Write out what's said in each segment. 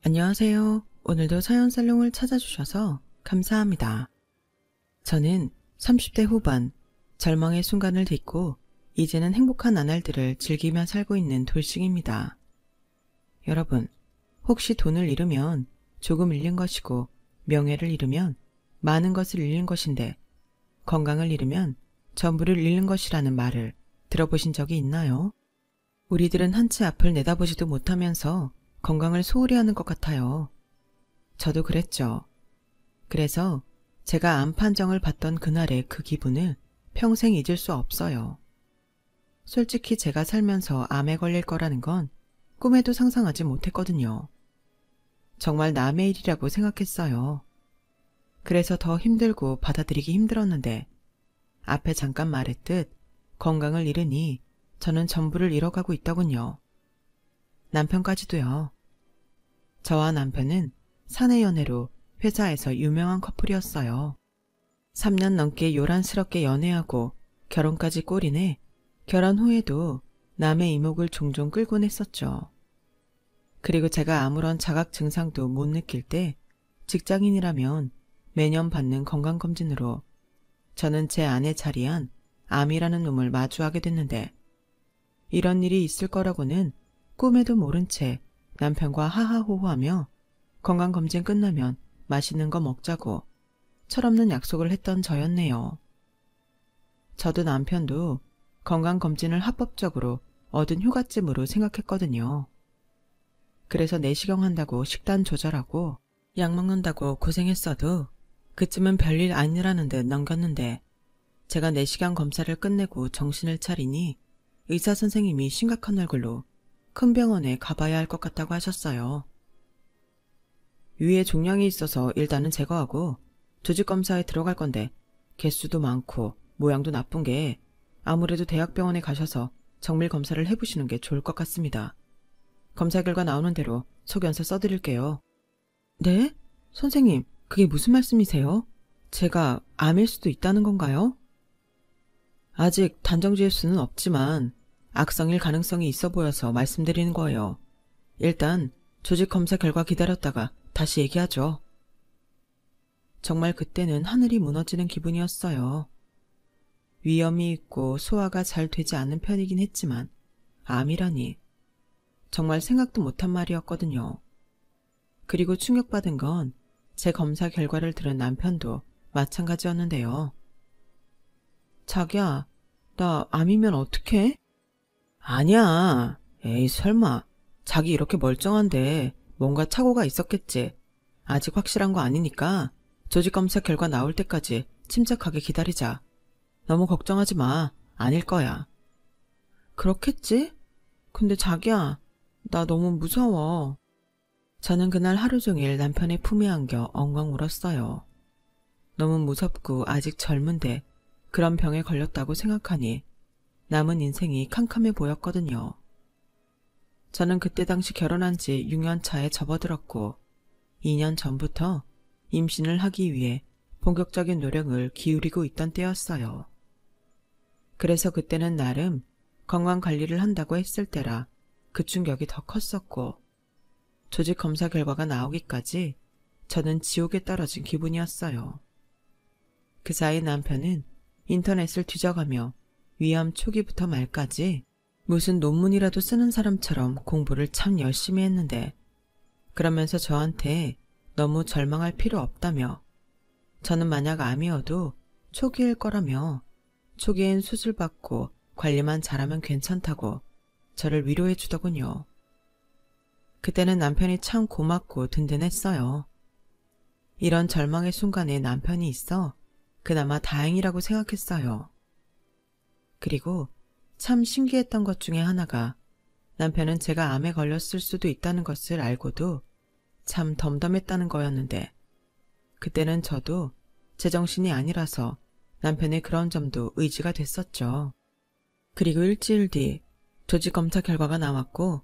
안녕하세요. 오늘도 사연살롱을 찾아주셔서 감사합니다. 저는 30대 후반, 절망의 순간을 딛고 이제는 행복한 나날들을 즐기며 살고 있는 돌싱입니다. 여러분, 혹시 돈을 잃으면 조금 잃는 것이고 명예를 잃으면 많은 것을 잃는 것인데 건강을 잃으면 전부를 잃는 것이라는 말을 들어보신 적이 있나요? 우리들은 한 치 앞을 내다보지도 못하면서 건강을 소홀히 하는 것 같아요. 저도 그랬죠. 그래서 제가 암 판정을 받던 그날의 그 기분을 평생 잊을 수 없어요. 솔직히 제가 살면서 암에 걸릴 거라는 건 꿈에도 상상하지 못했거든요. 정말 남의 일이라고 생각했어요. 그래서 더 힘들고 받아들이기 힘들었는데 앞에 잠깐 말했듯 건강을 잃으니 저는 전부를 잃어가고 있더군요. 남편까지도요. 저와 남편은 사내 연애로 회사에서 유명한 커플이었어요. 3년 넘게 요란스럽게 연애하고 결혼까지 꼬리내 결혼 후에도 남의 이목을 종종 끌곤 했었죠. 그리고 제가 아무런 자각 증상도 못 느낄 때 직장인이라면 매년 받는 건강검진으로 저는 제 안에 자리한 암이라는 놈을 마주하게 됐는데 이런 일이 있을 거라고는 꿈에도 모른 채 남편과 하하호호하며 건강검진 끝나면 맛있는 거 먹자고 철없는 약속을 했던 저였네요. 저도 남편도 건강검진을 합법적으로 얻은 휴가쯤으로 생각했거든요. 그래서 내시경 한다고 식단 조절하고 약 먹는다고 고생했어도 그쯤은 별일 아니라는 듯 넘겼는데 제가 내시경 검사를 끝내고 정신을 차리니 의사 선생님이 심각한 얼굴로 큰 병원에 가봐야 할 것 같다고 하셨어요. 위에 종양이 있어서 일단은 제거하고 조직검사에 들어갈 건데 개수도 많고 모양도 나쁜 게 아무래도 대학병원에 가셔서 정밀 검사를 해보시는 게 좋을 것 같습니다. 검사 결과 나오는 대로 소견서 써드릴게요. 네? 선생님, 그게 무슨 말씀이세요? 제가 암일 수도 있다는 건가요? 아직 단정지을 수는 없지만 악성일 가능성이 있어 보여서 말씀드리는 거예요. 일단 조직 검사 결과 기다렸다가 다시 얘기하죠. 정말 그때는 하늘이 무너지는 기분이었어요. 위염이 있고 소화가 잘 되지 않는 편이긴 했지만 암이라니 정말 생각도 못한 말이었거든요. 그리고 충격받은 건 제 검사 결과를 들은 남편도 마찬가지였는데요. 자기야, 나 암이면 어떡해? 아니야. 에이, 설마. 자기 이렇게 멀쩡한데 뭔가 착오가 있었겠지. 아직 확실한 거 아니니까 조직검사 결과 나올 때까지 침착하게 기다리자. 너무 걱정하지 마. 아닐 거야. 그렇겠지? 근데 자기야, 나 너무 무서워. 저는 그날 하루 종일 남편의 품에 안겨 엉엉 울었어요. 너무 무섭고 아직 젊은데 그런 병에 걸렸다고 생각하니 남은 인생이 캄캄해 보였거든요. 저는 그때 당시 결혼한 지 6년 차에 접어들었고 2년 전부터 임신을 하기 위해 본격적인 노력을 기울이고 있던 때였어요. 그래서 그때는 나름 건강관리를 한다고 했을 때라 그 충격이 더 컸었고 조직 검사 결과가 나오기까지 저는 지옥에 떨어진 기분이었어요. 그 사이 남편은 인터넷을 뒤져가며 위암 초기부터 말까지 무슨 논문이라도 쓰는 사람처럼 공부를 참 열심히 했는데 그러면서 저한테 너무 절망할 필요 없다며 저는 만약 암이어도 초기일 거라며 초기엔 수술받고 관리만 잘하면 괜찮다고 저를 위로해 주더군요. 그때는 남편이 참 고맙고 든든했어요. 이런 절망의 순간에 남편이 있어 그나마 다행이라고 생각했어요. 그리고 참 신기했던 것 중에 하나가 남편은 제가 암에 걸렸을 수도 있다는 것을 알고도 참 덤덤했다는 거였는데 그때는 저도 제정신이 아니라서 남편의 그런 점도 의지가 됐었죠. 그리고 일주일 뒤 조직검사 결과가 나왔고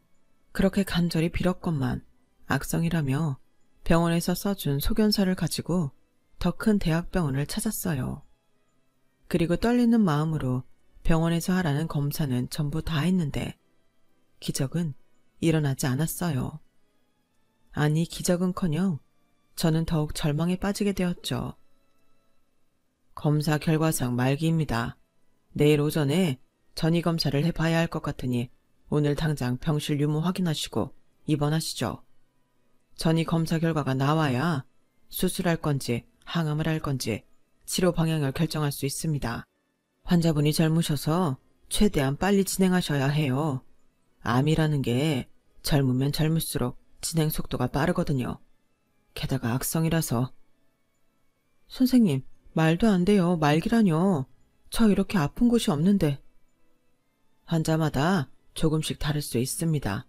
그렇게 간절히 빌었건만 악성이라며 병원에서 써준 소견서를 가지고 더 큰 대학병원을 찾았어요. 그리고 떨리는 마음으로 병원에서 하라는 검사는 전부 다 했는데 기적은 일어나지 않았어요. 아니, 기적은커녕 저는 더욱 절망에 빠지게 되었죠. 검사 결과상 말기입니다. 내일 오전에 전이 검사를 해봐야 할 것 같으니 오늘 당장 병실 유무 확인하시고 입원하시죠. 전이 검사 결과가 나와야 수술할 건지 항암을 할 건지 치료 방향을 결정할 수 있습니다. 환자분이 젊으셔서 최대한 빨리 진행하셔야 해요. 암이라는 게 젊으면 젊을수록 진행 속도가 빠르거든요. 게다가 악성이라서. 선생님, 말도 안 돼요. 말기라뇨. 저 이렇게 아픈 곳이 없는데. 환자마다 조금씩 다를 수 있습니다.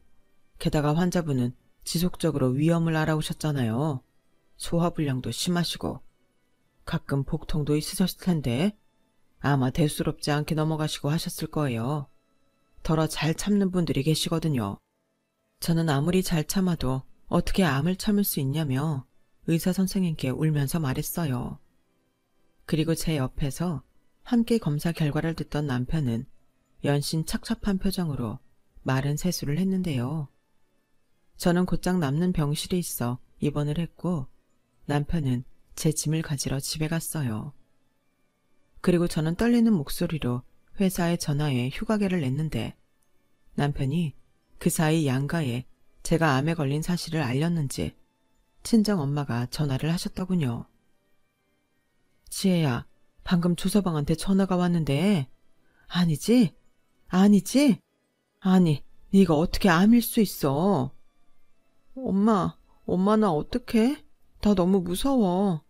게다가 환자분은 지속적으로 위험을 알아오셨잖아요. 소화불량도 심하시고 가끔 복통도 있으셨을 텐데 아마 대수롭지 않게 넘어가시고 하셨을 거예요. 더러 잘 참는 분들이 계시거든요. 저는 아무리 잘 참아도 어떻게 암을 참을 수 있냐며 의사 선생님께 울면서 말했어요. 그리고 제 옆에서 함께 검사 결과를 듣던 남편은 연신 착잡한 표정으로 마른 세수를 했는데요. 저는 곧장 남는 병실에 있어 입원을 했고 남편은 제 짐을 가지러 집에 갔어요. 그리고 저는 떨리는 목소리로 회사에 전화해 휴가계를 냈는데 남편이 그 사이 양가에 제가 암에 걸린 사실을 알렸는지 친정엄마가 전화를 하셨더군요. 지혜야, 방금 조서방한테 전화가 왔는데 아니지? 아니지? 아니, 네가 어떻게 암일 수 있어? 엄마 나 어떡해? 나 너무 무서워.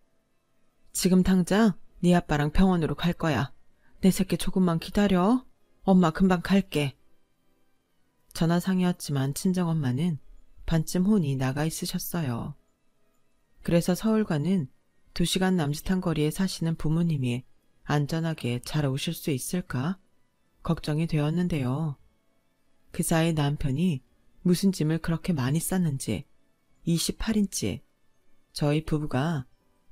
지금 당장 네 아빠랑 병원으로 갈 거야. 내 새끼 조금만 기다려. 엄마 금방 갈게. 전화상이었지만 친정엄마는 반쯤 혼이 나가 있으셨어요. 그래서 서울과는 2시간 남짓한 거리에 사시는 부모님이 안전하게 잘 오실 수 있을까 걱정이 되었는데요. 그 사이 남편이 무슨 짐을 그렇게 많이 쌌는지 28인치 저희 부부가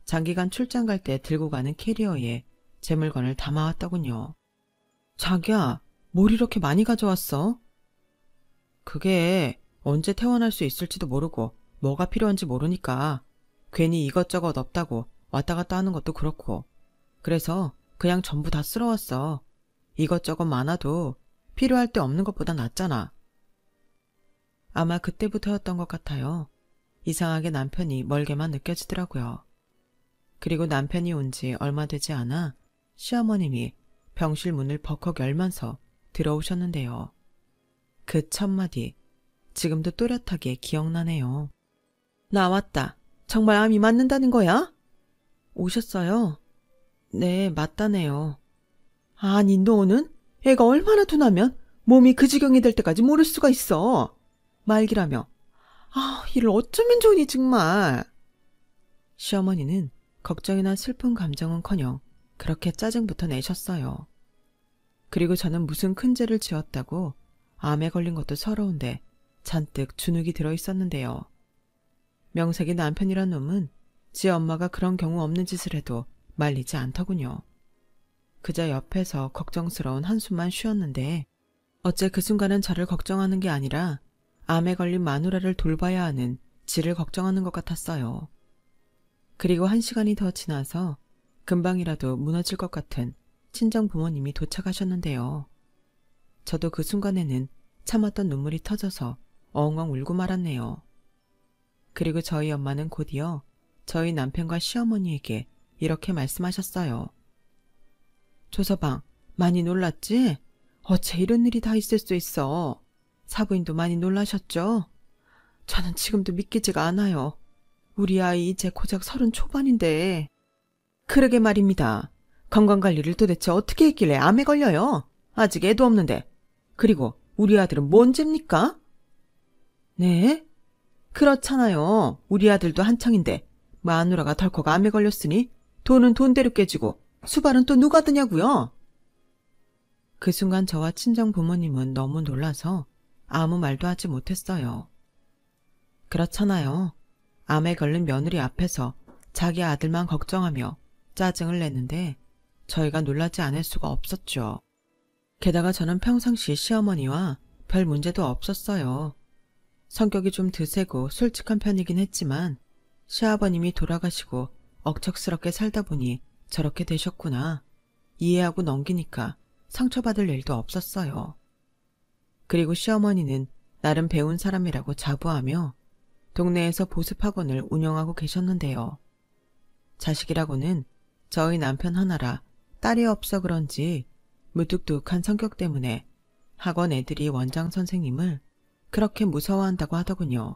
장기간 출장 갈 때 들고 가는 캐리어에 제 물건을 담아왔더군요. 자기야, 뭘 이렇게 많이 가져왔어? 그게 언제 퇴원할 수 있을지도 모르고 뭐가 필요한지 모르니까 괜히 이것저것 없다고 왔다 갔다 하는 것도 그렇고 그래서 그냥 전부 다 쓸어왔어. 이것저것 많아도 필요할 때 없는 것보다 낫잖아. 아마 그때부터였던 것 같아요. 이상하게 남편이 멀게만 느껴지더라고요. 그리고 남편이 온 지 얼마 되지 않아 시어머님이 병실 문을 벌컥 열면서 들어오셨는데요. 그 첫마디 지금도 또렷하게 기억나네요. 나왔다. 정말 암이 맞는다는 거야? 오셨어요? 네, 맞다네요. 아니, 너는 애가 얼마나 둔하면 몸이 그 지경이 될 때까지 모를 수가 있어. 말기라며. 아, 이를 어쩌면 좋으니 정말. 시어머니는 걱정이나 슬픈 감정은커녕 그렇게 짜증부터 내셨어요. 그리고 저는 무슨 큰 죄를 지었다고 암에 걸린 것도 서러운데 잔뜩 주눅이 들어있었는데요. 명색이 남편이란 놈은 지 엄마가 그런 경우 없는 짓을 해도 말리지 않더군요. 그저 옆에서 걱정스러운 한숨만 쉬었는데 어째 그 순간은 저를 걱정하는 게 아니라 암에 걸린 마누라를 돌봐야 하는 지를 걱정하는 것 같았어요. 그리고 1시간이 더 지나서 금방이라도 무너질 것 같은 친정 부모님이 도착하셨는데요. 저도 그 순간에는 참았던 눈물이 터져서 엉엉 울고 말았네요. 그리고 저희 엄마는 곧이어 저희 남편과 시어머니에게 이렇게 말씀하셨어요. 조서방, 많이 놀랐지? 어째 이런 일이 다 있을 수 있어. 사부인도 많이 놀라셨죠? 저는 지금도 믿기지가 않아요. 우리 아이 이제 고작 30 초반인데. 그러게 말입니다. 건강관리를 도대체 어떻게 했길래 암에 걸려요? 아직 애도 없는데. 그리고 우리 아들은 뭔 죄입니까? 네? 그렇잖아요. 우리 아들도 한창인데 마누라가 덜컥 암에 걸렸으니 돈은 돈대로 깨지고 수발은 또 누가 드냐고요? 그 순간 저와 친정 부모님은 너무 놀라서 아무 말도 하지 못했어요. 그렇잖아요. 암에 걸린 며느리 앞에서 자기 아들만 걱정하며 짜증을 냈는데 저희가 놀라지 않을 수가 없었죠. 게다가 저는 평상시 시어머니와 별 문제도 없었어요. 성격이 좀 드세고 솔직한 편이긴 했지만 시아버님이 돌아가시고 억척스럽게 살다 보니 저렇게 되셨구나. 이해하고 넘기니까 상처받을 일도 없었어요. 그리고 시어머니는 나름 배운 사람이라고 자부하며 동네에서 보습학원을 운영하고 계셨는데요. 자식이라고는 저희 남편 하나라 딸이 없어 그런지 무뚝뚝한 성격 때문에 학원 애들이 원장 선생님을 그렇게 무서워한다고 하더군요.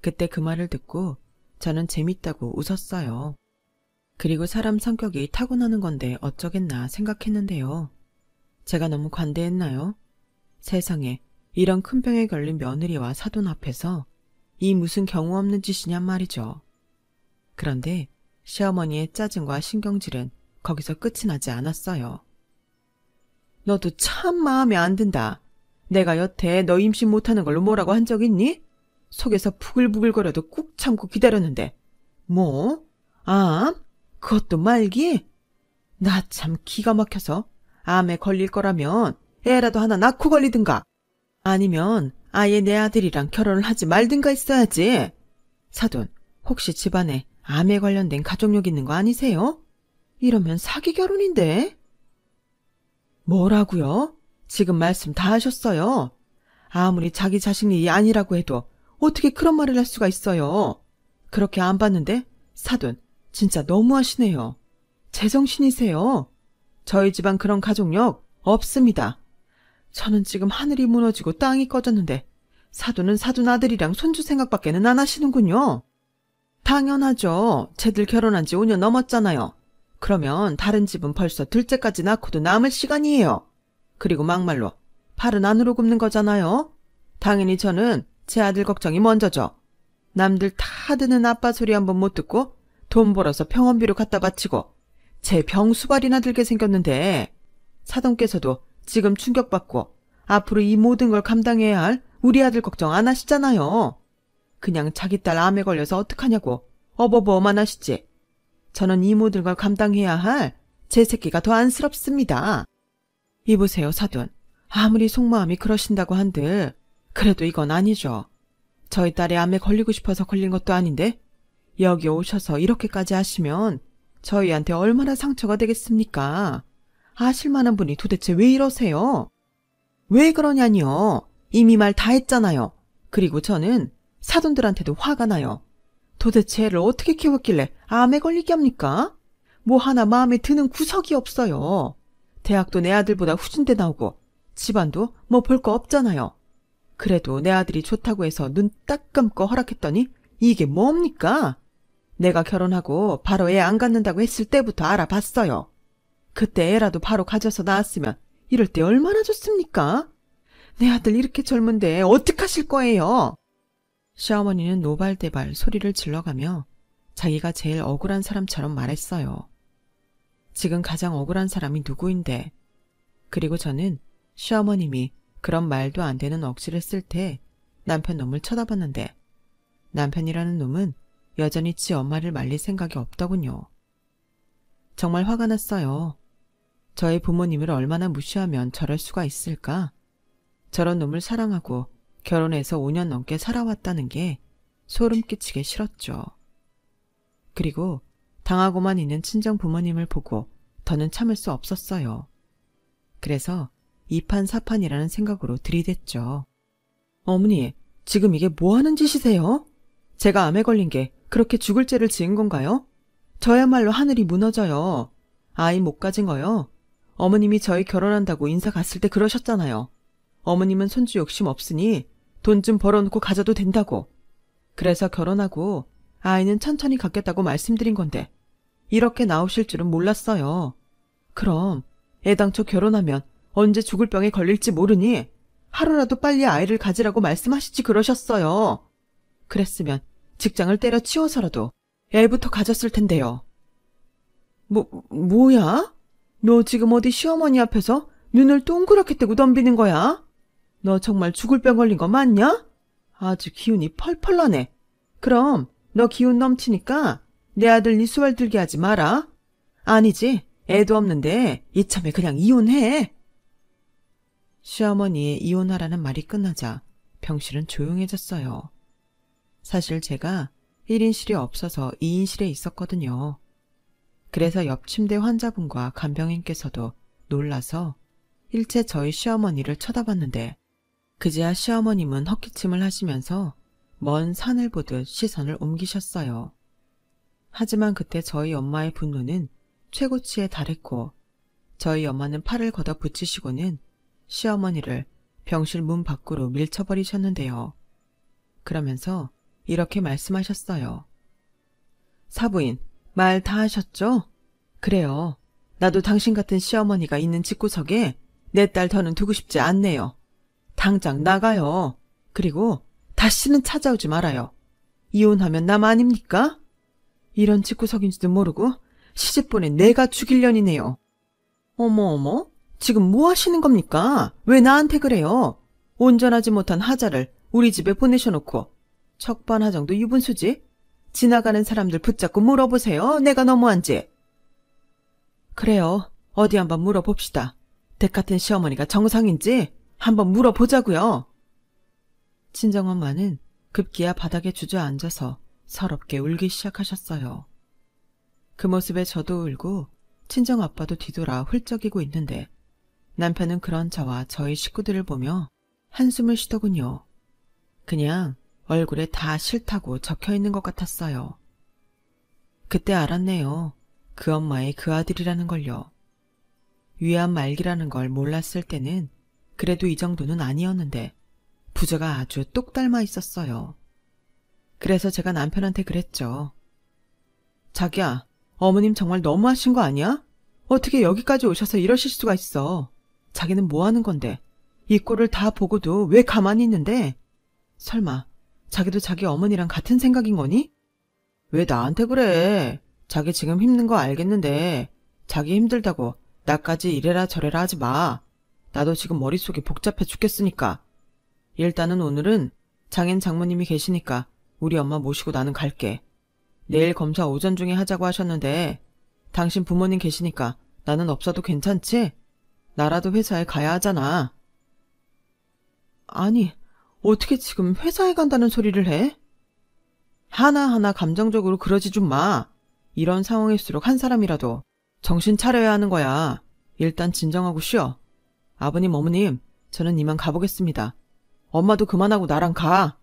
그때 그 말을 듣고 저는 재밌다고 웃었어요. 그리고 사람 성격이 타고나는 건데 어쩌겠나 생각했는데요. 제가 너무 관대했나요? 세상에 이런 큰 병에 걸린 며느리와 사돈 앞에서 이 무슨 경우 없는 짓이냔 말이죠. 그런데 시어머니의 짜증과 신경질은 거기서 끝이 나지 않았어요. 너도 참 마음에 안 든다. 내가 여태 너 임신 못하는 걸로 뭐라고 한 적 있니? 속에서 부글부글거려도 꾹 참고 기다렸는데 뭐? 암? 그것도 말기? 나 참 기가 막혀서 암에 걸릴 거라면 애라도 하나 낳고 걸리든가 아니면 아예 내 아들이랑 결혼을 하지 말든가 했어야지. 사돈, 혹시 집안에 암에 관련된 가족력 있는 거 아니세요? 이러면 사기 결혼인데? 뭐라고요? 지금 말씀 다 하셨어요. 아무리 자기 자식 일이 아니라고 해도 어떻게 그런 말을 할 수가 있어요. 그렇게 안 봤는데 사돈 진짜 너무하시네요. 제정신이세요. 저희 집안 그런 가족력 없습니다. 저는 지금 하늘이 무너지고 땅이 꺼졌는데 사돈은 사돈 아들이랑 손주 생각밖에는 안 하시는군요. 당연하죠. 쟤들 결혼한 지 5년 넘었잖아요. 그러면 다른 집은 벌써 둘째까지 낳고도 남을 시간이에요. 그리고 막말로 팔은 안으로 굽는 거잖아요. 당연히 저는 제 아들 걱정이 먼저죠. 남들 다 드는 아빠 소리 한번 못 듣고 돈 벌어서 병원비로 갖다 바치고 제 병수발이나 들게 생겼는데 사돈께서도 지금 충격받고 앞으로 이 모든 걸 감당해야 할 우리 아들 걱정 안 하시잖아요. 그냥 자기 딸 암에 걸려서 어떡하냐고 어버버만 하시지. 저는 이 모든 걸 감당해야 할 제 새끼가 더 안쓰럽습니다. 이보세요 사돈. 아무리 속마음이 그러신다고 한들 그래도 이건 아니죠. 저희 딸의 암에 걸리고 싶어서 걸린 것도 아닌데 여기 오셔서 이렇게까지 하시면 저희한테 얼마나 상처가 되겠습니까? 아실 만한 분이 도대체 왜 이러세요? 왜 그러냐니요. 이미 말 다 했잖아요. 그리고 저는 사돈들한테도 화가 나요. 도대체 애를 어떻게 키웠길래 암에 걸리게 합니까? 뭐 하나 마음에 드는 구석이 없어요. 대학도 내 아들보다 후진대 나오고 집안도 뭐 볼 거 없잖아요. 그래도 내 아들이 좋다고 해서 눈 딱 감고 허락했더니 이게 뭡니까? 내가 결혼하고 바로 애 안 갖는다고 했을 때부터 알아봤어요. 그때 애라도 바로 가져서 낳았으면 이럴 때 얼마나 좋습니까? 내 아들 이렇게 젊은데 어떡하실 거예요? 시어머니는 노발대발 소리를 질러가며 자기가 제일 억울한 사람처럼 말했어요. 지금 가장 억울한 사람이 누구인데. 그리고 저는 시어머님이 그런 말도 안 되는 억지를 쓸 때 남편 놈을 쳐다봤는데 남편이라는 놈은 여전히 지 엄마를 말릴 생각이 없더군요. 정말 화가 났어요. 저의 부모님을 얼마나 무시하면 저럴 수가 있을까? 저런 놈을 사랑하고 결혼해서 5년 넘게 살아왔다는 게 소름 끼치게 싫었죠. 그리고 당하고만 있는 친정 부모님을 보고 더는 참을 수 없었어요. 그래서 이판사판이라는 생각으로 들이댔죠. 어머니, 지금 이게 뭐 하는 짓이세요? 제가 암에 걸린 게 그렇게 죽을 죄를 지은 건가요? 저야말로 하늘이 무너져요. 아이 못 가진 거요. 어머님이 저희 결혼한다고 인사 갔을 때 그러셨잖아요. 어머님은 손주 욕심 없으니 돈 좀 벌어놓고 가져도 된다고. 그래서 결혼하고 아이는 천천히 갖겠다고 말씀드린 건데 이렇게 나오실 줄은 몰랐어요. 그럼 애당초 결혼하면 언제 죽을 병에 걸릴지 모르니 하루라도 빨리 아이를 가지라고 말씀하시지 그러셨어요. 그랬으면 직장을 때려치워서라도 애부터 가졌을 텐데요. 뭐야? 너 지금 어디 시어머니 앞에서 눈을 동그랗게 뜨고 덤비는 거야? 너 정말 죽을 병 걸린 거 맞냐? 아주 기운이 펄펄 나네. 그럼 너 기운 넘치니까 내 아들 네 수발 들게 하지 마라. 아니지, 애도 없는데 이참에 그냥 이혼해. 시어머니의 이혼하라는 말이 끝나자 병실은 조용해졌어요. 사실 제가 1인실이 없어서 2인실에 있었거든요. 그래서 옆 침대 환자분과 간병인께서도 놀라서 일체 저희 시어머니를 쳐다봤는데 그제야 시어머님은 헛기침을 하시면서 먼 산을 보듯 시선을 옮기셨어요. 하지만 그때 저희 엄마의 분노는 최고치에 달했고 저희 엄마는 팔을 걷어 붙이시고는 시어머니를 병실 문 밖으로 밀쳐버리셨는데요. 그러면서 이렇게 말씀하셨어요. 사부인, 말 다 하셨죠? 그래요. 나도 당신 같은 시어머니가 있는 집구석에 내 딸 더는 두고 싶지 않네요. 당장 나가요. 그리고 다시는 찾아오지 말아요. 이혼하면 남 아닙니까? 이런 집구석인지도 모르고 시집 보낸 내가 죽일년이네요. 어머, 지금 뭐 하시는 겁니까? 왜 나한테 그래요? 온전하지 못한 하자를 우리 집에 보내셔놓고 척반하정도 유분수지? 지나가는 사람들 붙잡고 물어보세요. 내가 너무한지. 그래요. 어디 한번 물어봅시다. 댁 같은 시어머니가 정상인지 한번 물어보자고요. 친정엄마는 급기야 바닥에 주저앉아서 서럽게 울기 시작하셨어요. 그 모습에 저도 울고 친정아빠도 뒤돌아 훌쩍이고 있는데 남편은 그런 저와 저희 식구들을 보며 한숨을 쉬더군요. 그냥 얼굴에 다 싫다고 적혀있는 것 같았어요. 그때 알았네요. 그 엄마의 그 아들이라는 걸요. 위암 말기라는 걸 몰랐을 때는 그래도 이 정도는 아니었는데 부자가 아주 똑 닮아 있었어요. 그래서 제가 남편한테 그랬죠. 자기야, 어머님 정말 너무하신 거 아니야? 어떻게 여기까지 오셔서 이러실 수가 있어. 자기는 뭐 하는 건데. 이 꼴을 다 보고도 왜 가만히 있는데? 설마 자기도 자기 어머니랑 같은 생각인 거니? 왜 나한테 그래? 자기 지금 힘든 거 알겠는데 자기 힘들다고 나까지 이래라 저래라 하지 마. 나도 지금 머릿속이 복잡해 죽겠으니까. 일단은 오늘은 장인 장모님이 계시니까 우리 엄마 모시고 나는 갈게. 내일 검사 오전 중에 하자고 하셨는데 당신 부모님 계시니까 나는 없어도 괜찮지? 나라도 회사에 가야 하잖아. 아니, 어떻게 지금 회사에 간다는 소리를 해? 하나하나 감정적으로 그러지 좀 마. 이런 상황일수록 한 사람이라도 정신 차려야 하는 거야. 일단 진정하고 쉬어. 아버님, 어머님, 저는 이만 가보겠습니다. 엄마도 그만하고 나랑 가.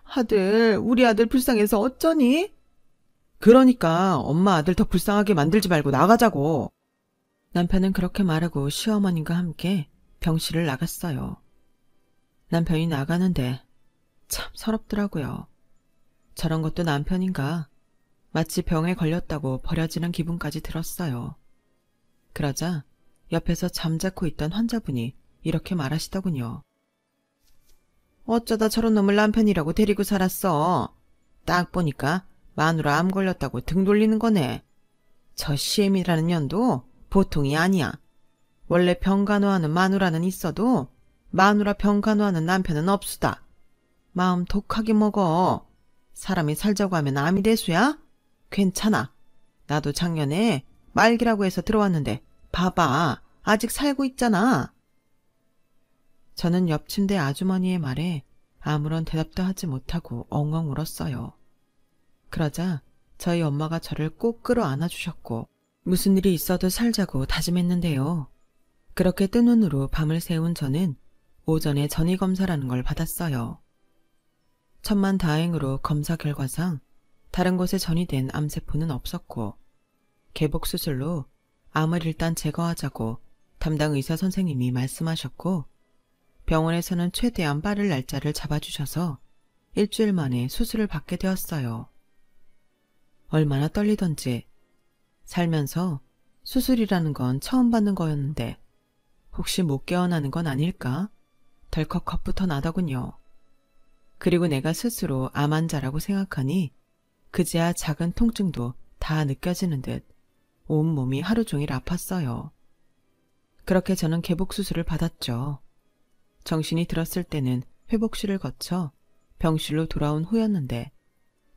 아들, 우리 아들 불쌍해서 어쩌니? 그러니까 엄마 아들 더 불쌍하게 만들지 말고 나가자고. 남편은 그렇게 말하고 시어머님과 함께 병실을 나갔어요. 남편이 나가는데 참 서럽더라고요. 저런 것도 남편인가? 마치 병에 걸렸다고 버려지는 기분까지 들었어요. 그러자 옆에서 잠자코 있던 환자분이 이렇게 말하시더군요. 어쩌다 저런 놈을 남편이라고 데리고 살았어. 딱 보니까 마누라 암 걸렸다고 등 돌리는 거네. 저 시엠이라는 년도 보통이 아니야. 원래 병간호하는 마누라는 있어도 마누라 병간호하는 남편은 없수다. 마음 독하게 먹어. 사람이 살자고 하면 암이 대수야? 괜찮아. 나도 작년에 말기라고 해서 들어왔는데 봐봐. 아직 살고 있잖아. 저는 옆 침대 아주머니의 말에 아무런 대답도 하지 못하고 엉엉 울었어요. 그러자 저희 엄마가 저를 꼭 끌어안아 주셨고 무슨 일이 있어도 살자고 다짐했는데요. 그렇게 뜬 눈으로 밤을 새운 저는 오전에 전이검사라는 걸 받았어요. 천만다행으로 검사 결과상 다른 곳에 전이된 암세포는 없었고 개복수술로 암을 일단 제거하자고 담당 의사 선생님이 말씀하셨고 병원에서는 최대한 빠를 날짜를 잡아주셔서 일주일 만에 수술을 받게 되었어요. 얼마나 떨리던지 살면서 수술이라는 건 처음 받는 거였는데 혹시 못 깨어나는 건 아닐까? 덜컥 겁부터 나더군요. 그리고 내가 스스로 암 환자라고 생각하니 그제야 작은 통증도 다 느껴지는 듯 온몸이 하루 종일 아팠어요. 그렇게 저는 개복수술을 받았죠. 정신이 들었을 때는 회복실을 거쳐 병실로 돌아온 후였는데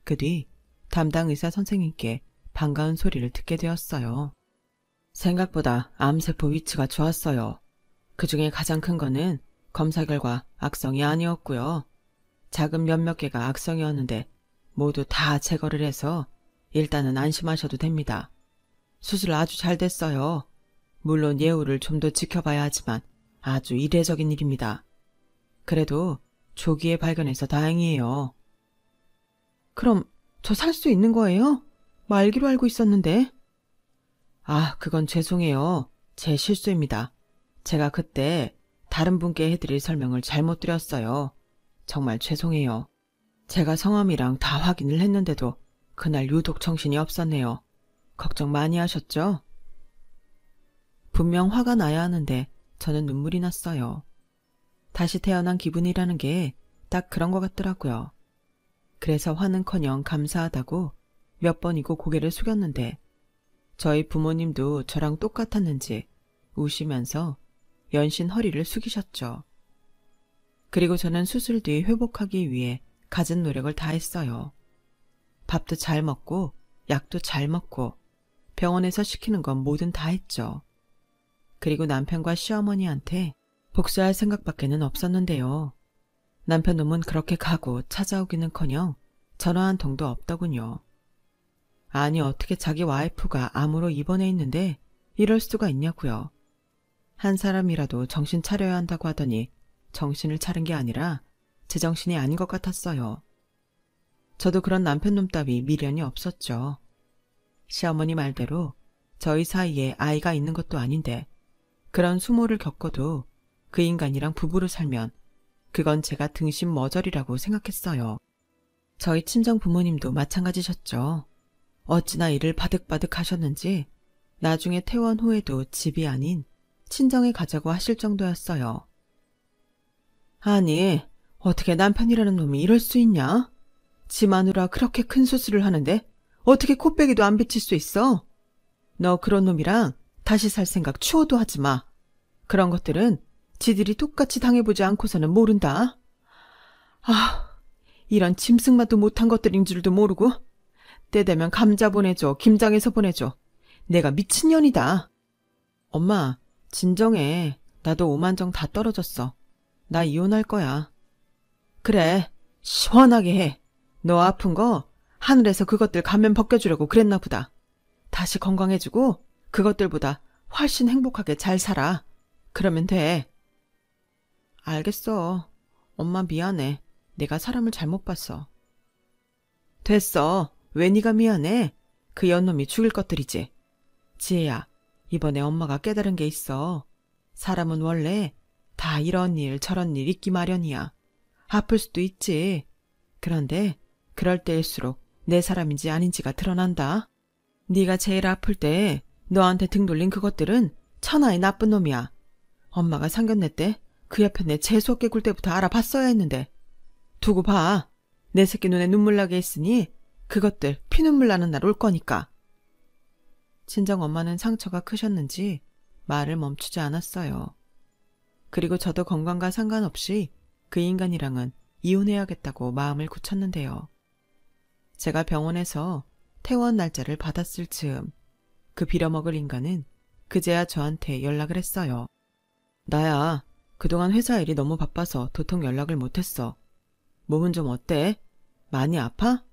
그 뒤 담당 의사 선생님께 반가운 소리를 듣게 되었어요. 생각보다 암세포 위치가 좋았어요. 그중에 가장 큰 거는 검사 결과 악성이 아니었고요. 작은 몇몇 개가 악성이었는데 모두 다 제거를 해서 일단은 안심하셔도 됩니다. 수술 아주 잘 됐어요. 물론 예후를 좀 더 지켜봐야 하지만 아주 이례적인 일입니다. 그래도 조기에 발견해서 다행이에요. 그럼 저 살 수 있는 거예요? 말기로 알고 있었는데. 아, 그건 죄송해요. 제 실수입니다. 제가 그때 다른 분께 해드릴 설명을 잘못 드렸어요. 정말 죄송해요. 제가 성함이랑 다 확인을 했는데도 그날 유독 정신이 없었네요. 걱정 많이 하셨죠? 분명 화가 나야 하는데 저는 눈물이 났어요. 다시 태어난 기분이라는 게 딱 그런 것 같더라고요. 그래서 화는커녕 감사하다고 몇 번이고 고개를 숙였는데 저희 부모님도 저랑 똑같았는지 우시면서 연신 허리를 숙이셨죠. 그리고 저는 수술 뒤 회복하기 위해 갖은 노력을 다했어요. 밥도 잘 먹고 약도 잘 먹고 병원에서 시키는 건 뭐든 다 했죠. 그리고 남편과 시어머니한테 복수할 생각밖에는 없었는데요. 남편 놈은 그렇게 가고 찾아오기는커녕 전화 한 통도 없더군요. 아니 어떻게 자기 와이프가 암으로 입원해 있는데 이럴 수가 있냐고요. 한 사람이라도 정신 차려야 한다고 하더니 정신을 차린 게 아니라 제정신이 아닌 것 같았어요. 저도 그런 남편 놈 따위 미련이 없었죠. 시어머니 말대로 저희 사이에 아이가 있는 것도 아닌데 그런 수모를 겪어도 그 인간이랑 부부로 살면 그건 제가 등신 머저리라고 생각했어요. 저희 친정 부모님도 마찬가지셨죠. 어찌나 일을 바득바득 하셨는지 나중에 퇴원 후에도 집이 아닌 친정에 가자고 하실 정도였어요. 아니, 어떻게 남편이라는 놈이 이럴 수 있냐? 지 마누라 그렇게 큰 수술을 하는데 어떻게 코빼기도 안 비칠 수 있어? 너 그런 놈이랑 다시 살 생각 추호도 하지 마. 그런 것들은 지들이 똑같이 당해보지 않고서는 모른다. 아, 이런 짐승만도 못한 것들인 줄도 모르고 때 되면 감자 보내줘, 김장해서 보내줘. 내가 미친년이다. 엄마, 진정해. 나도 오만정 다 떨어졌어. 나 이혼할 거야. 그래, 시원하게 해. 너 아픈 거 하늘에서 그것들 가면 벗겨주려고 그랬나 보다. 다시 건강해지고 그것들보다 훨씬 행복하게 잘 살아. 그러면 돼. 알겠어. 엄마 미안해. 내가 사람을 잘못 봤어. 됐어. 왜 네가 미안해? 그 연놈이 죽일 것들이지. 지혜야, 이번에 엄마가 깨달은 게 있어. 사람은 원래 다 이런 일 저런 일 있기 마련이야. 아플 수도 있지. 그런데 그럴 때일수록 내 사람인지 아닌지가 드러난다. 네가 제일 아플 때 너한테 등 돌린 그것들은 천하의 나쁜 놈이야. 엄마가 상견례 때 그 옆에 내 재수없게 굴 때부터 알아봤어야 했는데. 두고 봐. 내 새끼 눈에 눈물 나게 했으니 그것들 피눈물 나는 날 올 거니까. 친정엄마는 상처가 크셨는지 말을 멈추지 않았어요. 그리고 저도 건강과 상관없이 그 인간이랑은 이혼해야겠다고 마음을 굳혔는데요. 제가 병원에서 퇴원 날짜를 받았을 즈음 그 빌어먹을 인간은 그제야 저한테 연락을 했어요. 나야, 그동안 회사 일이 너무 바빠서 도통 연락을 못했어. 몸은 좀 어때? 많이 아파?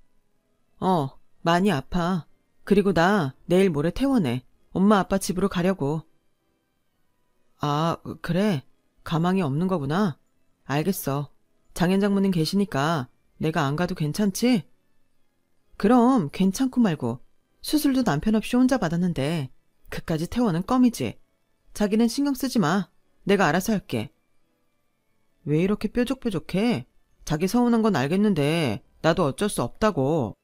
많이 아파. 그리고 나 내일 모레 퇴원해. 엄마 아빠 집으로 가려고. 아, 그래. 가망이 없는 거구나. 알겠어. 장현 장모님 계시니까 내가 안 가도 괜찮지? 그럼 괜찮고 말고. 수술도 남편 없이 혼자 받았는데 그까지 퇴원은 껌이지. 자기는 신경 쓰지 마. 내가 알아서 할게. 왜 이렇게 뾰족뾰족해? 자기 서운한 건 알겠는데 나도 어쩔 수 없다고.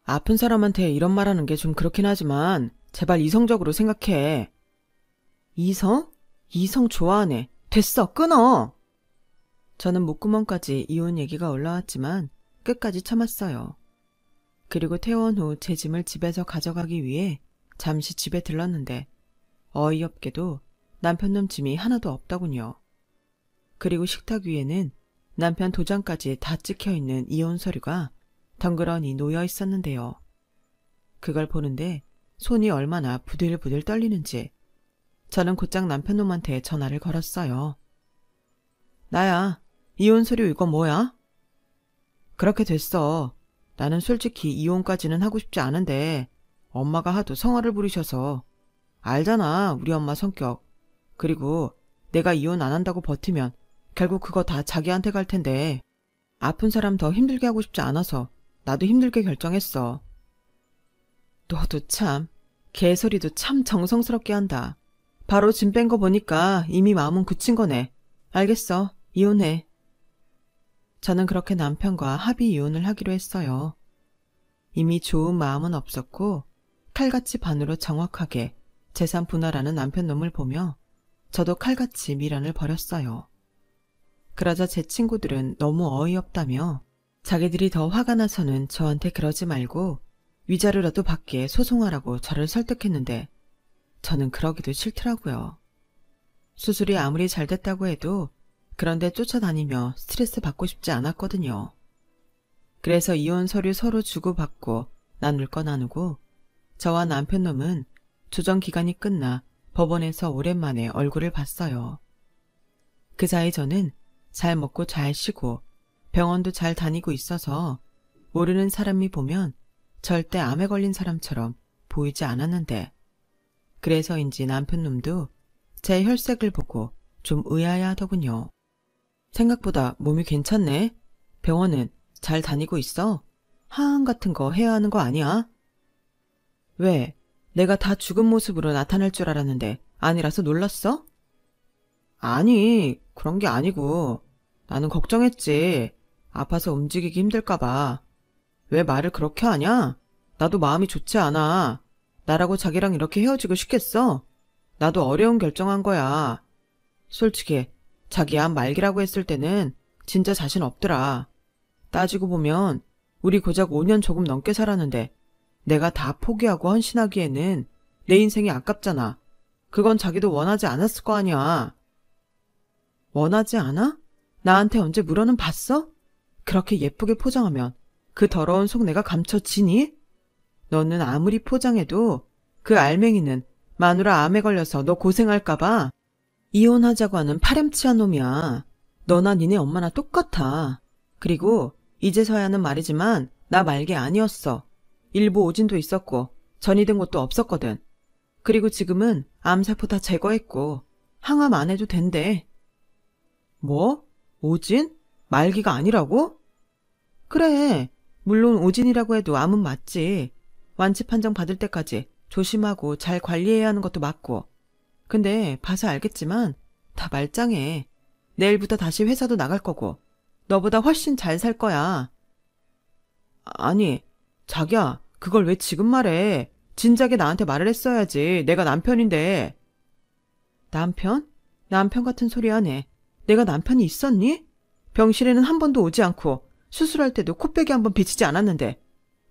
아픈 사람한테 이런 말하는 게 좀 그렇긴 하지만 제발 이성적으로 생각해. 이성? 이성 좋아하네. 됐어, 끊어. 저는 목구멍까지 이혼 얘기가 올라왔지만 끝까지 참았어요. 그리고 퇴원 후 제 짐을 집에서 가져가기 위해 잠시 집에 들렀는데 어이없게도 남편놈 짐이 하나도 없더군요. 그리고 식탁 위에는 남편 도장까지 다 찍혀있는 이혼 서류가 덩그러니 놓여 있었는데요. 그걸 보는데 손이 얼마나 부들부들 떨리는지 저는 곧장 남편놈한테 전화를 걸었어요. 나야. 이혼 서류 이거 뭐야? 그렇게 됐어. 나는 솔직히 이혼까지는 하고 싶지 않은데 엄마가 하도 성화를 부리셔서. 알잖아, 우리 엄마 성격. 그리고 내가 이혼 안 한다고 버티면 결국 그거 다 자기한테 갈 텐데 아픈 사람 더 힘들게 하고 싶지 않아서 나도 힘들게 결정했어. 너도 참, 개소리도 참 정성스럽게 한다. 바로 짐 뺀 거 보니까 이미 마음은 굳힌 거네. 알겠어, 이혼해. 저는 그렇게 남편과 합의 이혼을 하기로 했어요. 이미 좋은 마음은 없었고 칼같이 반으로 정확하게 재산 분할하는 남편 놈을 보며 저도 칼같이 미련을 버렸어요. 그러자 제 친구들은 너무 어이없다며 자기들이 더 화가 나서는 저한테 그러지 말고 위자료라도 받게 소송하라고 저를 설득했는데 저는 그러기도 싫더라고요. 수술이 아무리 잘 됐다고 해도 그런데 쫓아다니며 스트레스 받고 싶지 않았거든요. 그래서 이혼 서류 서로 주고받고 나눌 거 나누고 저와 남편 놈은 조정 기간이 끝나 법원에서 오랜만에 얼굴을 봤어요. 그 사이 저는 잘 먹고 잘 쉬고 병원도 잘 다니고 있어서 모르는 사람이 보면 절대 암에 걸린 사람처럼 보이지 않았는데 그래서인지 남편 놈도 제 혈색을 보고 좀 의아해하더군요. 생각보다 몸이 괜찮네. 병원은 잘 다니고 있어? 하안 같은 거 해야 하는 거 아니야? 왜? 내가 다 죽은 모습으로 나타날 줄 알았는데 아니라서 놀랐어? 아니, 그런 게 아니고 나는 걱정했지. 아파서 움직이기 힘들까 봐. 왜 말을 그렇게 하냐? 나도 마음이 좋지 않아. 나라고 자기랑 이렇게 헤어지고 싶겠어? 나도 어려운 결정한 거야. 솔직히 자기 암 말기라고 했을 때는 진짜 자신 없더라. 따지고 보면 우리 고작 5년 조금 넘게 살았는데 내가 다 포기하고 헌신하기에는 내 인생이 아깝잖아. 그건 자기도 원하지 않았을 거 아니야. 원하지 않아? 나한테 언제 물어는 봤어? 그렇게 예쁘게 포장하면 그 더러운 속 내가 감춰지니? 너는 아무리 포장해도 그 알맹이는 마누라 암에 걸려서 너 고생할까봐 이혼하자고 하는 파렴치한 놈이야. 너나 니네 엄마나 똑같아. 그리고 이제서야는 말이지만 나 말게 아니었어. 일부 오진도 있었고 전이 든 것도 없었거든. 그리고 지금은 암세포 다 제거했고 항암 안 해도 된대. 뭐? 오진? 말기가 아니라고? 그래. 물론 오진이라고 해도 암은 맞지. 완치 판정 받을 때까지 조심하고 잘 관리해야 하는 것도 맞고. 근데 봐서 알겠지만 다 말짱해. 내일부터 다시 회사도 나갈 거고 너보다 훨씬 잘 살 거야. 아니, 자기야, 그걸 왜 지금 말해? 진작에 나한테 말을 했어야지. 내가 남편인데. 남편? 남편 같은 소리 하네. 내가 남편이 있었니? 병실에는 한 번도 오지 않고 수술할 때도 코빼기 한 번 비치지 않았는데.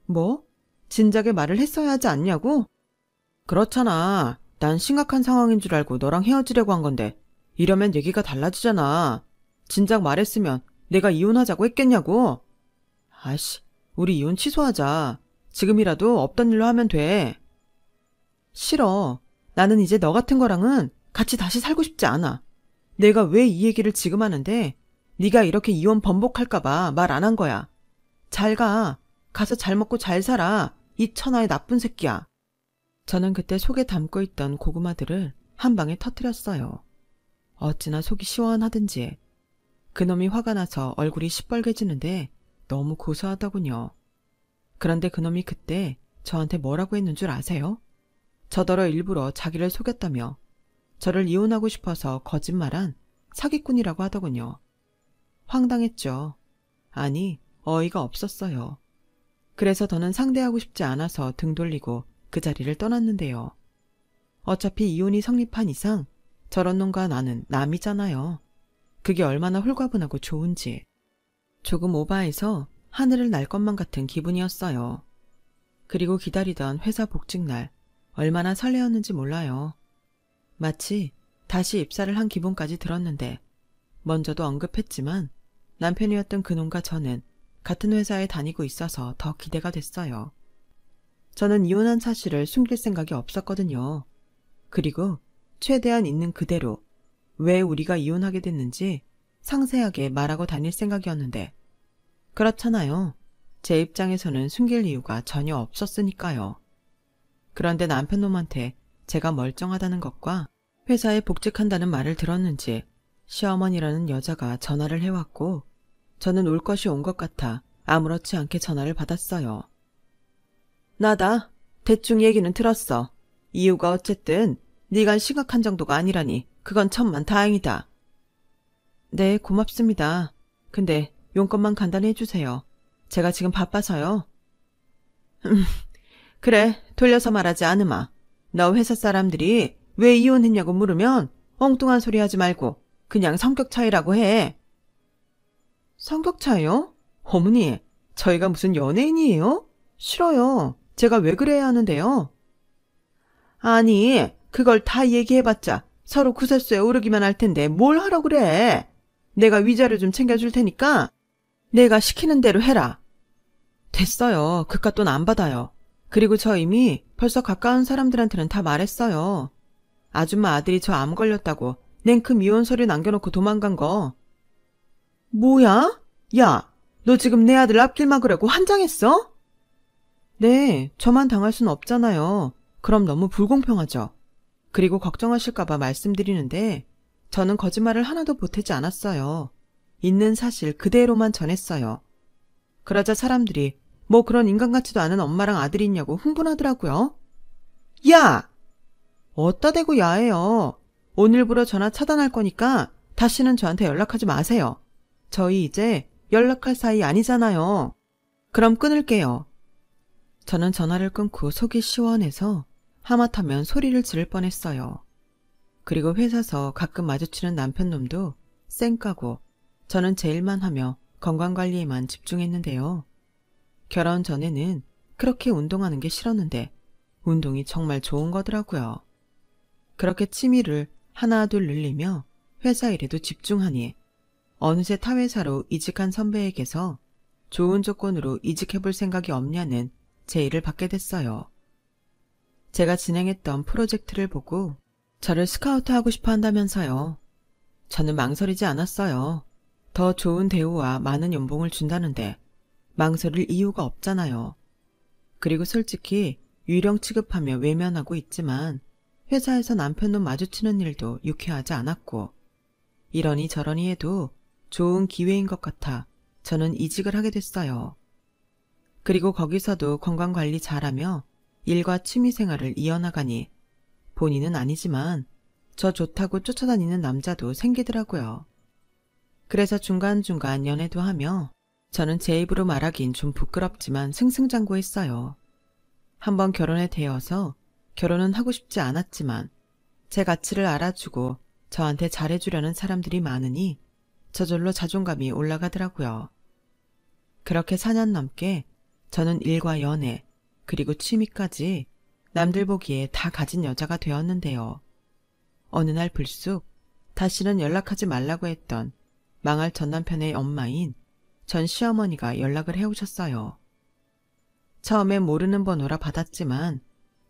뭐? 진작에 말을 했어야 하지 않냐고? 그렇잖아. 난 심각한 상황인 줄 알고 너랑 헤어지려고 한 건데 이러면 얘기가 달라지잖아. 진작 말했으면 내가 이혼하자고 했겠냐고. 아이씨, 우리 이혼 취소하자. 지금이라도 없던 일로 하면 돼. 싫어. 나는 이제 너 같은 거랑은 같이 다시 살고 싶지 않아. 내가 왜 이 얘기를 지금 하는데 네가 이렇게 이혼 번복할까 봐 말 안 한 거야. 잘 가. 가서 잘 먹고 잘 살아. 이 천하의 나쁜 새끼야. 저는 그때 속에 담고 있던 고구마들을 한 방에 터뜨렸어요. 어찌나 속이 시원하든지. 그놈이 화가 나서 얼굴이 시뻘개지는데 너무 고소하더군요. 그런데 그놈이 그때 저한테 뭐라고 했는 줄 아세요? 저더러 일부러 자기를 속였다며 저를 이혼하고 싶어서 거짓말한 사기꾼이라고 하더군요. 황당했죠. 아니, 어이가 없었어요. 그래서 더는 상대하고 싶지 않아서 등 돌리고 그 자리를 떠났는데요. 어차피 이혼이 성립한 이상 저런 놈과 나는 남이잖아요. 그게 얼마나 홀가분하고 좋은지. 조금 오바해서 하늘을 날 것만 같은 기분이었어요. 그리고 기다리던 회사 복직날 얼마나 설레었는지 몰라요. 마치 다시 입사를 한 기분까지 들었는데 먼저도 언급했지만 남편이었던 그놈과 저는 같은 회사에 다니고 있어서 더 기대가 됐어요. 저는 이혼한 사실을 숨길 생각이 없었거든요. 그리고 최대한 있는 그대로 왜 우리가 이혼하게 됐는지 상세하게 말하고 다닐 생각이었는데 그렇잖아요. 제 입장에서는 숨길 이유가 전혀 없었으니까요. 그런데 남편놈한테 제가 멀쩡하다는 것과 회사에 복직한다는 말을 들었는지 시어머니라는 여자가 전화를 해왔고 저는 올 것이 온 것 같아 아무렇지 않게 전화를 받았어요. 나다. 대충 얘기는 들었어. 이유가 어쨌든 네가 심각한 정도가 아니라니 그건 천만 다행이다. 네, 고맙습니다. 근데 용건만 간단히 해주세요. 제가 지금 바빠서요. 그래, 돌려서 말하지 않으마. 너 회사 사람들이 왜 이혼했냐고 물으면 엉뚱한 소리 하지 말고 그냥 성격 차이라고 해. 성격 차이요? 어머니, 저희가 무슨 연예인이에요? 싫어요. 제가 왜 그래야 하는데요? 아니, 그걸 다 얘기해봤자 서로 구설수에 오르기만 할 텐데 뭘 하러 그래. 내가 위자료 좀 챙겨줄 테니까 내가 시키는 대로 해라. 됐어요. 그깟 돈 안 받아요. 그리고 저 이미 벌써 가까운 사람들한테는 다 말했어요. 아줌마 아들이 저 암 걸렸다고 냉큼 이혼 서류 남겨놓고 도망간 거. 뭐야? 야, 너 지금 내 아들 앞길 막으려고 환장했어? 네, 저만 당할 순 없잖아요. 그럼 너무 불공평하죠. 그리고 걱정하실까봐 말씀드리는데 저는 거짓말을 하나도 보태지 않았어요. 있는 사실 그대로만 전했어요. 그러자 사람들이 뭐 그런 인간 같지도 않은 엄마랑 아들이 있냐고 흥분하더라고요. 야! 어따 대고 야해요. 오늘부로 전화 차단할 거니까 다시는 저한테 연락하지 마세요. 저희 이제 연락할 사이 아니잖아요. 그럼 끊을게요. 저는 전화를 끊고 속이 시원해서 하마터면 소리를 지를 뻔했어요. 그리고 회사서 가끔 마주치는 남편놈도 쌩까고 저는 제 일만 하며 건강관리에만 집중했는데요. 결혼 전에는 그렇게 운동하는 게 싫었는데 운동이 정말 좋은 거더라고요. 그렇게 취미를 하나 둘 늘리며 회사 일에도 집중하니 어느새 타회사로 이직한 선배에게서 좋은 조건으로 이직해볼 생각이 없냐는 제의를 받게 됐어요. 제가 진행했던 프로젝트를 보고 저를 스카우트하고 싶어 한다면서요. 저는 망설이지 않았어요. 더 좋은 대우와 많은 연봉을 준다는데 망설일 이유가 없잖아요. 그리고 솔직히 유령 취급하며 외면하고 있지만 회사에서 남편놈 마주치는 일도 유쾌하지 않았고 이러니 저러니 해도 좋은 기회인 것 같아 저는 이직을 하게 됐어요. 그리고 거기서도 건강관리 잘하며 일과 취미생활을 이어나가니 본인은 아니지만 저 좋다고 쫓아다니는 남자도 생기더라고요. 그래서 중간중간 연애도 하며 저는 제 입으로 말하긴 좀 부끄럽지만 승승장구했어요. 한번 결혼에 대어서 결혼은 하고 싶지 않았지만 제 가치를 알아주고 저한테 잘해주려는 사람들이 많으니 저절로 자존감이 올라가더라고요. 그렇게 4년 넘게 저는 일과 연애 그리고 취미까지 남들 보기에 다 가진 여자가 되었는데요. 어느 날 불쑥 다시는 연락하지 말라고 했던 망할 전남편의 엄마인 전 시어머니가 연락을 해오셨어요. 처음엔 모르는 번호라 받았지만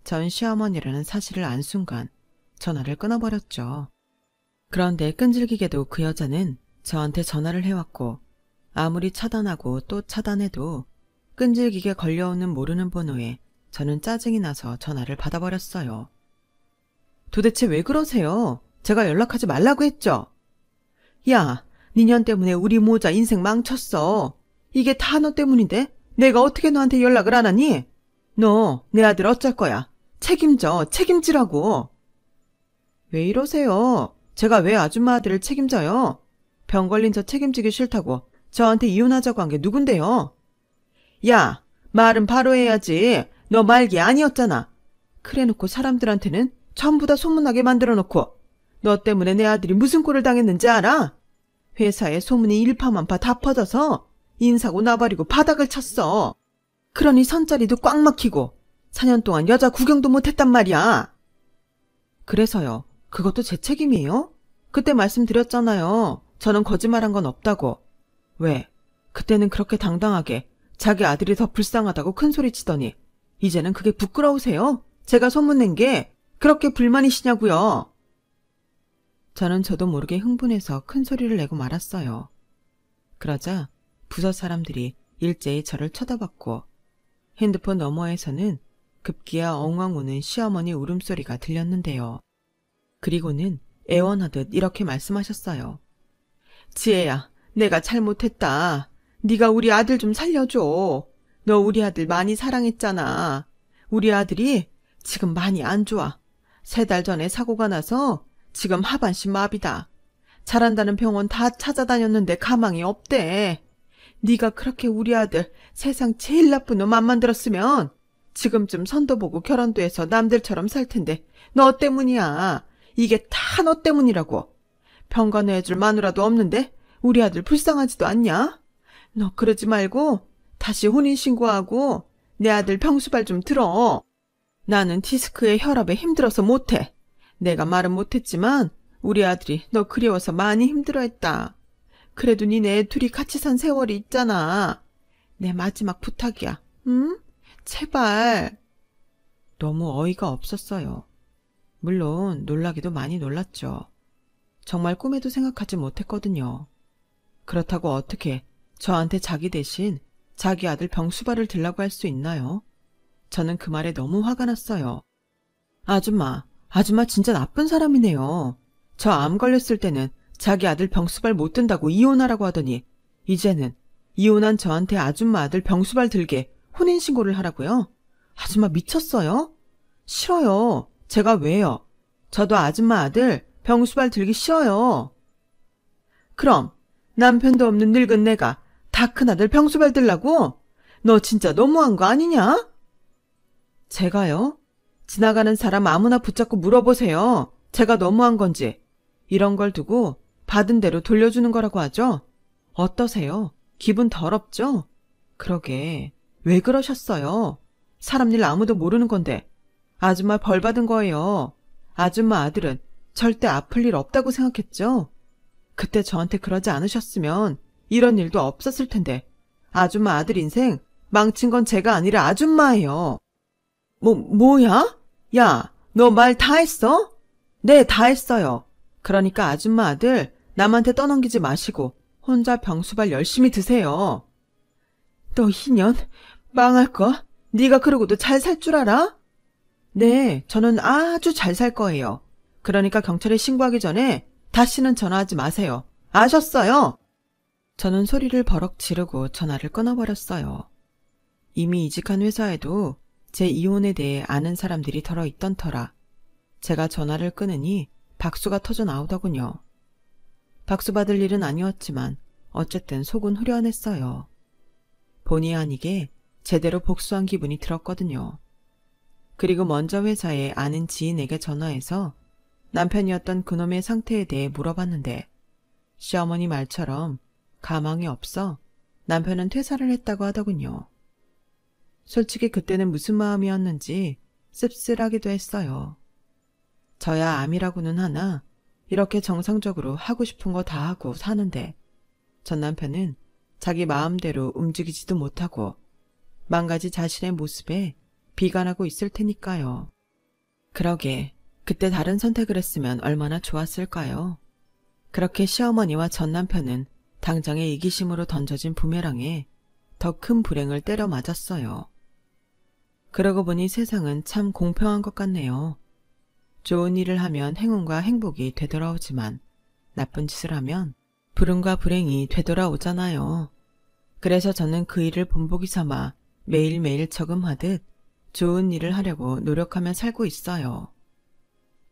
전 시어머니라는 사실을 안 순간 전화를 끊어버렸죠. 그런데 끈질기게도 그 여자는 저한테 전화를 해왔고 아무리 차단하고 또 차단해도 끈질기게 걸려오는 모르는 번호에 저는 짜증이 나서 전화를 받아버렸어요. 도대체 왜 그러세요? 제가 연락하지 말라고 했죠? 야, 니년 때문에 우리 모자 인생 망쳤어. 이게 다 너 때문인데 내가 어떻게 너한테 연락을 안 하니? 너 내 아들 어쩔 거야? 책임져, 책임지라고. 왜 이러세요? 제가 왜 아줌마 아들을 책임져요? 병 걸린 저 책임지기 싫다고 저한테 이혼하자고 한 게 누군데요? 야, 말은 바로 해야지. 너 말기 아니었잖아. 그래놓고 사람들한테는 전부 다 소문나게 만들어놓고 너 때문에 내 아들이 무슨 꼴을 당했는지 알아? 회사에 소문이 일파만파 다 퍼져서 인사고 나발이고 바닥을 쳤어. 그러니 선자리도 꽉 막히고 4년 동안 여자 구경도 못했단 말이야. 그래서요. 그것도 제 책임이에요? 그때 말씀드렸잖아요. 저는 거짓말한 건 없다고. 왜? 그때는 그렇게 당당하게 자기 아들이 더 불쌍하다고 큰소리치더니 이제는 그게 부끄러우세요? 제가 소문낸 게 그렇게 불만이시냐고요. 저는 저도 모르게 흥분해서 큰 소리를 내고 말았어요. 그러자 부서 사람들이 일제히 저를 쳐다봤고 핸드폰 너머에서는 급기야 엉엉 우는 시어머니 울음소리가 들렸는데요. 그리고는 애원하듯 이렇게 말씀하셨어요. 지혜야, 내가 잘못했다. 네가 우리 아들 좀 살려줘. 너 우리 아들 많이 사랑했잖아. 우리 아들이 지금 많이 안 좋아. 3달 전에 사고가 나서 지금 하반신 마비다. 잘한다는 병원 다 찾아다녔는데 가망이 없대. 네가 그렇게 우리 아들 세상 제일 나쁜 놈 안 만들었으면 지금쯤 선도 보고 결혼도 해서 남들처럼 살 텐데 너 때문이야. 이게 다 너 때문이라고. 병간호해줄 마누라도 없는데 우리 아들 불쌍하지도 않냐? 너 그러지 말고 다시 혼인신고하고 내 아들 병수발 좀 들어. 나는 디스크에 혈압에 힘들어서 못해. 내가 말은 못했지만 우리 아들이 너 그리워서 많이 힘들어했다. 그래도 니네 둘이 같이 산 세월이 있잖아. 내 마지막 부탁이야. 응? 제발. 너무 어이가 없었어요. 물론 놀라기도 많이 놀랐죠. 정말 꿈에도 생각하지 못했거든요. 그렇다고 어떻게 저한테 자기 대신 자기 아들 병수발을 들라고 할 수 있나요? 저는 그 말에 너무 화가 났어요. 아줌마 진짜 나쁜 사람이네요. 저 암 걸렸을 때는 자기 아들 병수발 못 든다고 이혼하라고 하더니 이제는 이혼한 저한테 아줌마 아들 병수발 들게 혼인신고를 하라고요? 아줌마 미쳤어요? 싫어요. 제가 왜요? 저도 아줌마 아들 병수발 들기 싫어요. 그럼 남편도 없는 늙은 내가 다 큰아들 병수발 들라고? 너 진짜 너무한 거 아니냐? 제가요? 지나가는 사람 아무나 붙잡고 물어보세요. 제가 너무한 건지. 이런 걸 두고 받은 대로 돌려주는 거라고 하죠? 어떠세요? 기분 더럽죠? 그러게 왜 그러셨어요? 사람 일 아무도 모르는 건데 아줌마 벌 받은 거예요. 아줌마 아들은 절대 아플 일 없다고 생각했죠? 그때 저한테 그러지 않으셨으면 이런 일도 없었을 텐데 아줌마 아들 인생 망친 건 제가 아니라 아줌마예요. 뭐야? 야, 너 말 다 했어? 네, 다 했어요. 그러니까 아줌마 아들 남한테 떠넘기지 마시고 혼자 병수발 열심히 드세요. 너 희년 망할 거? 네가 그러고도 잘 살 줄 알아? 네, 저는 아주 잘 살 거예요. 그러니까 경찰에 신고하기 전에 다시는 전화하지 마세요. 아셨어요? 저는 소리를 버럭 지르고 전화를 끊어버렸어요. 이미 이직한 회사에도 제 이혼에 대해 아는 사람들이 덜어 있던 터라 제가 전화를 끊으니 박수가 터져 나오더군요. 박수 받을 일은 아니었지만 어쨌든 속은 후련했어요. 본의 아니게 제대로 복수한 기분이 들었거든요. 그리고 먼저 회사에 아는 지인에게 전화해서 남편이었던 그놈의 상태에 대해 물어봤는데 시어머니 말처럼 가망이 없어 남편은 퇴사를 했다고 하더군요. 솔직히 그때는 무슨 마음이었는지 씁쓸하기도 했어요. 저야 암이라고는 하나 이렇게 정상적으로 하고 싶은 거 다 하고 사는데 전 남편은 자기 마음대로 움직이지도 못하고 망가지 자신의 모습에 비관하고 있을 테니까요. 그러게 그때 다른 선택을 했으면 얼마나 좋았을까요? 그렇게 시어머니와 전 남편은 당장의 이기심으로 던져진 부메랑에 더 큰 불행을 때려 맞았어요. 그러고 보니 세상은 참 공평한 것 같네요. 좋은 일을 하면 행운과 행복이 되돌아오지만 나쁜 짓을 하면 불운과 불행이 되돌아오잖아요. 그래서 저는 그 일을 본보기 삼아 매일매일 저금하듯 좋은 일을 하려고 노력하며 살고 있어요.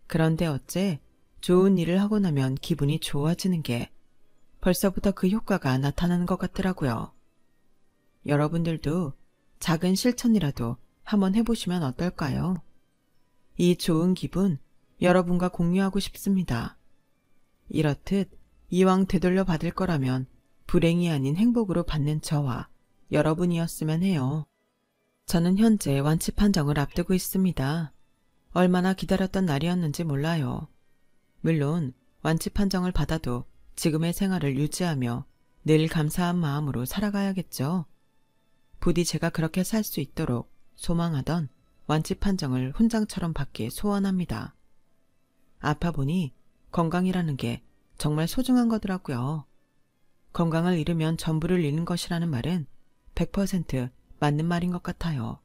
그런데 어째 좋은 일을 하고 나면 기분이 좋아지는 게 벌써부터 그 효과가 나타나는 것 같더라고요. 여러분들도 작은 실천이라도 한번 해보시면 어떨까요? 이 좋은 기분 여러분과 공유하고 싶습니다. 이렇듯 이왕 되돌려 받을 거라면 불행이 아닌 행복으로 받는 저와 여러분이었으면 해요. 저는 현재 완치 판정을 앞두고 있습니다. 얼마나 기다렸던 날이었는지 몰라요. 물론 완치 판정을 받아도 지금의 생활을 유지하며 늘 감사한 마음으로 살아가야겠죠. 부디 제가 그렇게 살 수 있도록 소망하던 완치 판정을 훈장처럼 받길 소원합니다. 아파 보니 건강이라는 게 정말 소중한 거더라고요. 건강을 잃으면 전부를 잃는 것이라는 말은 100% 맞는 말인 것 같아요.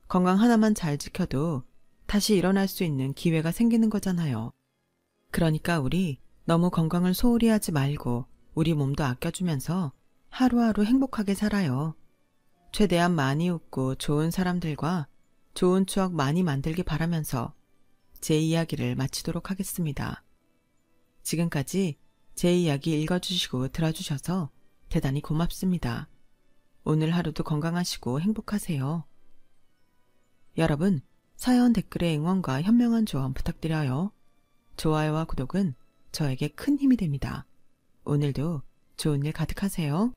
건강 하나만 잘 지켜도 다시 일어날 수 있는 기회가 생기는 거잖아요. 그러니까 우리 너무 건강을 소홀히 하지 말고 우리 몸도 아껴주면서 하루하루 행복하게 살아요. 최대한 많이 웃고 좋은 사람들과 좋은 추억 많이 만들기 바라면서 제 이야기를 마치도록 하겠습니다. 지금까지 제 이야기 읽어주시고 들어주셔서 대단히 고맙습니다. 오늘 하루도 건강하시고 행복하세요. 여러분, 사연 댓글에 응원과 현명한 조언 부탁드려요. 좋아요와 구독은 저에게 큰 힘이 됩니다. 오늘도 좋은 일 가득하세요.